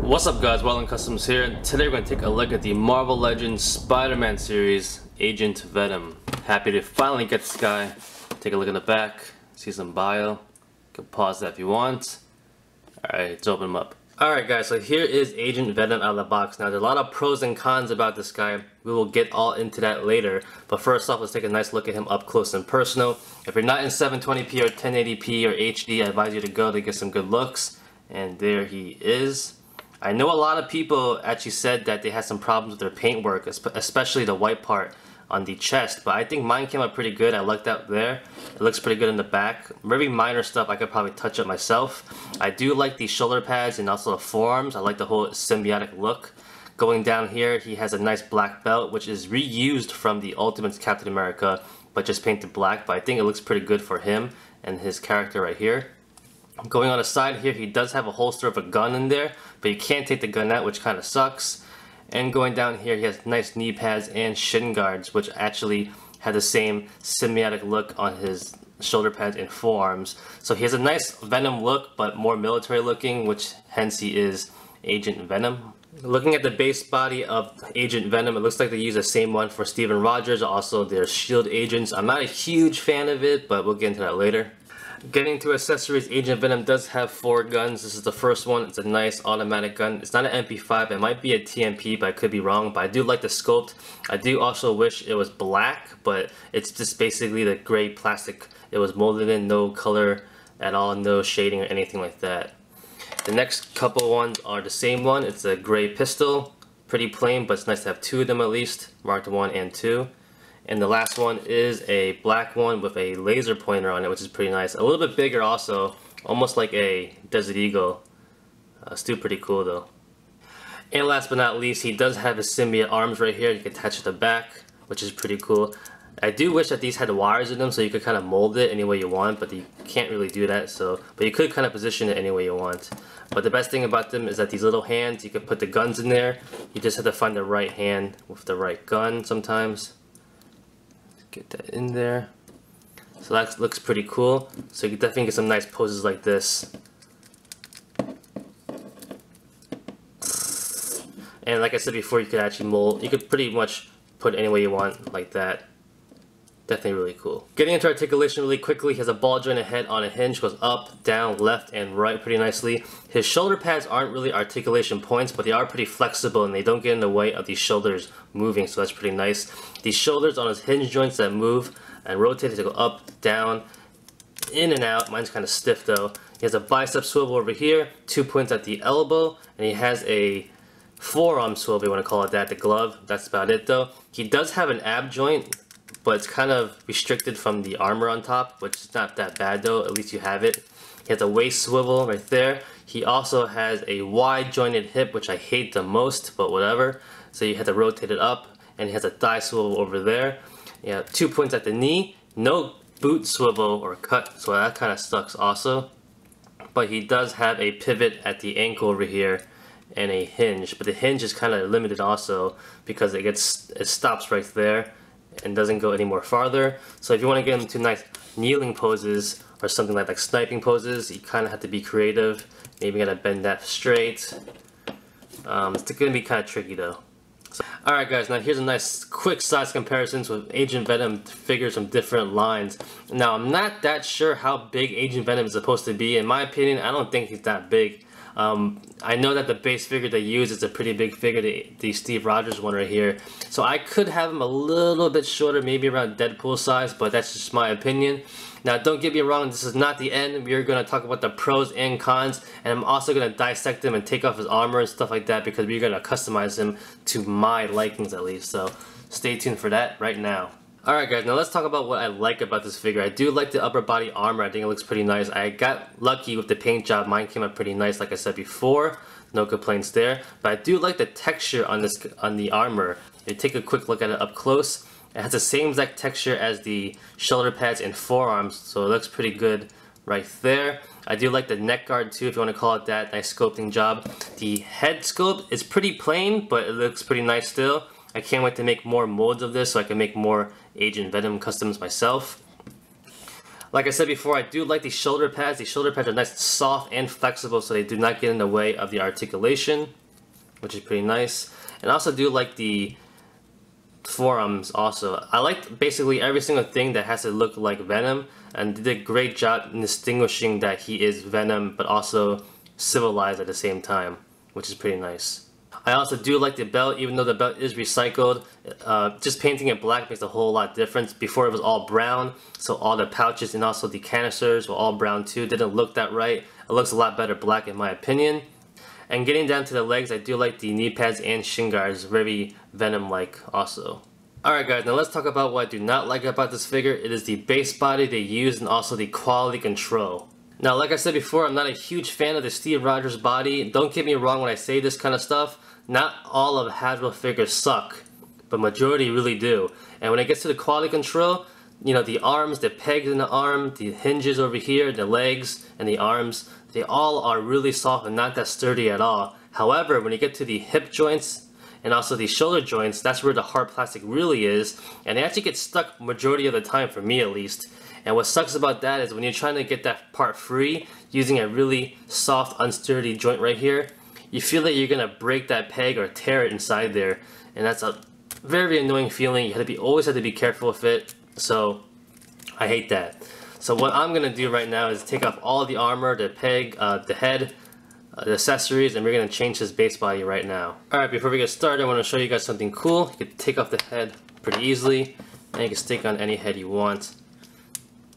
What's up guys, Wildland Customs here, and today we're going to take a look at the Marvel Legends Spider-Man series, Agent Venom. Happy to finally get this guy. Take a look in the back, see some bio. You can pause that if you want. Alright, let's open him up. Alright guys, so here is Agent Venom out of the box. Now there's a lot of pros and cons about this guy. We will get all into that later. But first off, let's take a nice look at him up close and personal. If you're not in 720p or 1080p or HD, I advise you to go to get some good looks. And there he is. I know a lot of people actually said that they had some problems with their paintwork, especially the white part on the chest, but I think mine came out pretty good. I lucked out there. It looks pretty good in the back. Very minor stuff I could probably touch up myself. I do like the shoulder pads and also the forearms. I like the whole symbiotic look. Going down here, he has a nice black belt, which is reused from the Ultimate Captain America, but just painted black. But I think it looks pretty good for him and his character right here. Going on the side here, he does have a holster of a gun in there, but you can't take the gun out, which kind of sucks. And going down here, he has nice knee pads and shin guards, which actually have the same symbiotic look on his shoulder pads and forearms. So he has a nice Venom look, but more military looking, which hence he is Agent Venom. Looking at the base body of Agent Venom, it looks like they use the same one for Steven Rogers, also their S.H.I.E.L.D. agents. I'm not a huge fan of it, but we'll get into that later. Getting to accessories, Agent Venom does have 4 guns. This is the first one. It's a nice automatic gun. It's not an MP5. It might be a TMP, but I could be wrong. But I do like the sculpt. I do also wish it was black, but it's just basically the gray plastic it was molded in. No color at all, no shading or anything like that. The next couple ones are the same one. It's a gray pistol. Pretty plain, but it's nice to have 2 of them at least. Marked 1 and 2. And the last one is a black one with a laser pointer on it, which is pretty nice. A little bit bigger also, almost like a Desert Eagle. Still pretty cool though. And last but not least, he does have his Symbiote Arms right here. You can attach it to the back, which is pretty cool. I do wish that these had wires in them so you could kind of mold it any way you want, but you can't really do that. But you could kind of position it any way you want. But the best thing about them is that these little hands, you can put the guns in there. You just have to find the right hand with the right gun sometimes. Get that in there. So that looks pretty cool. So you can definitely get some nice poses like this. And like I said before, you could actually mold. You could pretty much put it any way you want like that. Definitely really cool. Getting into articulation really quickly, he has a ball jointed head on a hinge, goes up, down, left, and right pretty nicely. His shoulder pads aren't really articulation points, but they are pretty flexible and they don't get in the way of these shoulders moving, so that's pretty nice. These shoulders on his hinge joints that move and rotate to go up, down, in and out. Mine's kind of stiff though. He has a bicep swivel over here, 2 points at the elbow, and he has a forearm swivel, you want to call it that, the glove. That's about it though. He does have an ab joint, but it's kind of restricted from the armor on top, which is not that bad though, at least you have it. He has a waist swivel right there. He also has a wide jointed hip, which I hate the most, but whatever. So you have to rotate it up, and he has a thigh swivel over there. You have 2 points at the knee, no boot swivel or cut, so that kind of sucks also. But he does have a pivot at the ankle over here and a hinge, but the hinge is kind of limited also because it stops right there and doesn't go any more farther. So if you want to get into nice kneeling poses or something like sniping poses, you kind of have to be creative. Maybe you gotta bend that straight. It's gonna be kind of tricky though. Alright guys, now here's a nice quick size comparisons with Agent Venom figures from different lines. Now I'm not that sure how big Agent Venom is supposed to be. In my opinion, I don't think he's that big. I know that the base figure they use is a pretty big figure, the Steve Rogers one right here. So I could have him a little bit shorter, maybe around Deadpool size, but that's just my opinion. Now don't get me wrong, this is not the end. We're going to talk about the pros and cons, and I'm also going to dissect him and take off his armor and stuff like that because we're going to customize him to my likings at least. So stay tuned for that right now. Alright guys, now let's talk about what I like about this figure. I do like the upper body armor. I think it looks pretty nice. I got lucky with the paint job. Mine came out pretty nice like I said before. No complaints there. But I do like the texture on the armor. If you take a quick look at it up close, it has the same exact texture as the shoulder pads and forearms, so it looks pretty good right there. I do like the neck guard too, if you want to call it that. Nice sculpting job. The head sculpt is pretty plain, but it looks pretty nice still. I can't wait to make more molds of this so I can make more Agent Venom customs myself. Like I said before, I do like the shoulder pads. The shoulder pads are nice and soft and flexible, so they do not get in the way of the articulation, which is pretty nice. And I also do like the forearms also. I like basically every single thing that has to look like Venom, and did a great job in distinguishing that he is Venom, but also civilized at the same time, which is pretty nice. I also do like the belt, even though the belt is recycled. Just painting it black makes a whole lot difference. Before it was all brown, so all the pouches and also the canisters were all brown too. Didn't look that right. It looks a lot better black in my opinion. And getting down to the legs, I do like the knee pads and shin guards, very Venom-like also. Alright guys, now let's talk about what I do not like about this figure. It is the base body they use and also the quality control. Now like I said before, I'm not a huge fan of the Steve Rogers body. Don't get me wrong when I say this kind of stuff. Not all of Hasbro figures suck, but majority really do. And when it gets to the quality control, you know, the arms, the pegs in the arm, the hinges over here, the legs and the arms, they all are really soft and not that sturdy at all. However, when you get to the hip joints and also the shoulder joints, that's where the hard plastic really is, and they actually get stuck majority of the time, for me at least. And what sucks about that is when you're trying to get that part free using a really soft, unsturdy joint right here, you feel that you're gonna break that peg or tear it inside there, and that's a very annoying feeling. You always have to be careful with it, so I hate that. So what I'm gonna do right now is take off all the armor, the peg, the head, the accessories, and we're gonna change his base body right now. Alright, before we get started, I want to show you guys something cool. You can take off the head pretty easily, and you can stick on any head you want.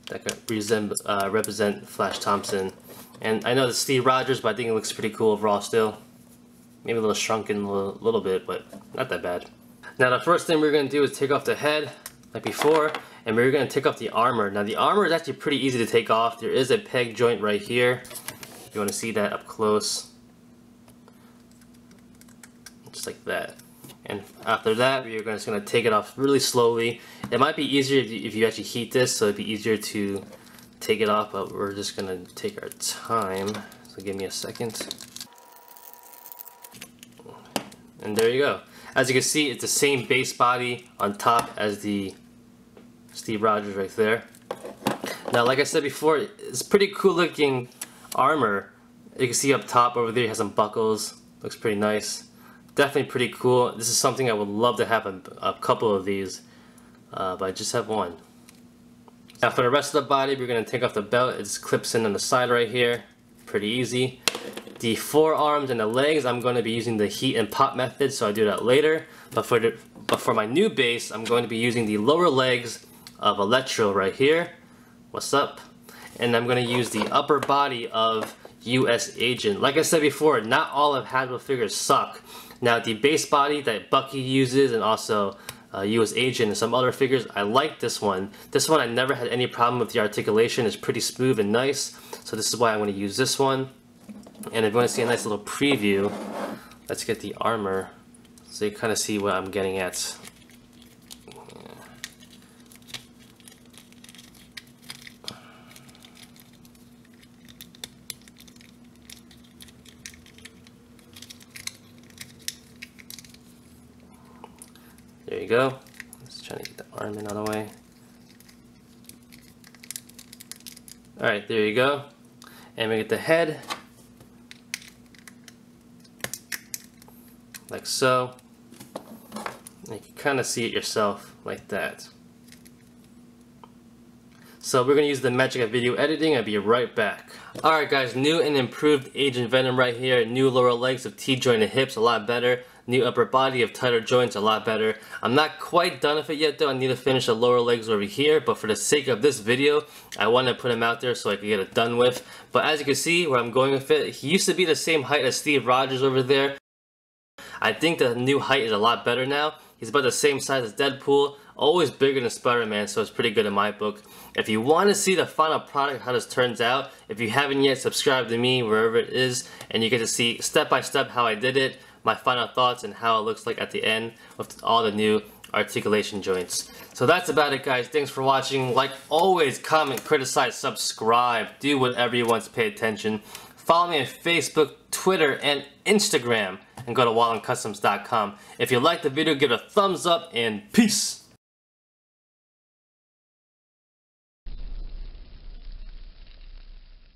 That could represent Flash Thompson. And I know it's Steve Rogers, but I think it looks pretty cool overall still. Maybe a little shrunken a little bit, but not that bad. Now the first thing we're going to do is take off the head, like before, and we're going to take off the armor. Now the armor is actually pretty easy to take off. There is a peg joint right here. If you want to see that up close. Just like that. And after that, we're just going to take it off really slowly. It might be easier if you actually heat this, so it'd be easier to take it off, but we're just going to take our time. So give me a second. And there you go. As you can see, it's the same base body on top as the Steve Rogers right there. Now, like I said before, it's pretty cool looking armor. You can see up top over there, it has some buckles. Looks pretty nice. Definitely pretty cool. This is something I would love to have a couple of these, but I just have one. Now for the rest of the body, we're going to take off the belt. It just clips in on the side right here. Pretty easy. The forearms and the legs, I'm going to be using the heat and pop method, so I'll do that later. But for my new base, I'm going to be using the lower legs of Electro right here. What's up? And I'm going to use the upper body of US Agent. Like I said before, not all of Hasbro figures suck. Now the base body that Bucky uses and also US Agent and some other figures, I like this one. This one I never had any problem with the articulation. It's pretty smooth and nice. So this is why I'm going to use this one. And if you want to see a nice little preview, let's get the armor so you kind of see what I'm getting at. There you go. Just trying to get the arm in out of the way. Alright, there you go. And we get the head. Like so. And you can kind of see it yourself like that. So we're going to use the magic of video editing. I'll be right back. Alright guys, new and improved Agent Venom right here. New lower legs of T-joint and hips, a lot better. New upper body of tighter joints, a lot better. I'm not quite done with it yet though. I need to finish the lower legs over here, but for the sake of this video, I want to put him out there so I can get it done with. But as you can see where I'm going with it, he used to be the same height as Steve Rogers over there. I think the new height is a lot better now. He's about the same size as Deadpool, always bigger than Spider-Man, so it's pretty good in my book. If you want to see the final product, how this turns out, if you haven't yet, subscribe to me wherever it is, and you get to see step by step how I did it, my final thoughts, and how it looks like at the end with all the new articulation joints. So that's about it guys. Thanks for watching. Like always, comment, criticize, subscribe, do whatever you want to pay attention. Follow me on Facebook, Twitter, and Instagram, and go to wallencustoms.com. If you liked the video, give it a thumbs up, and peace!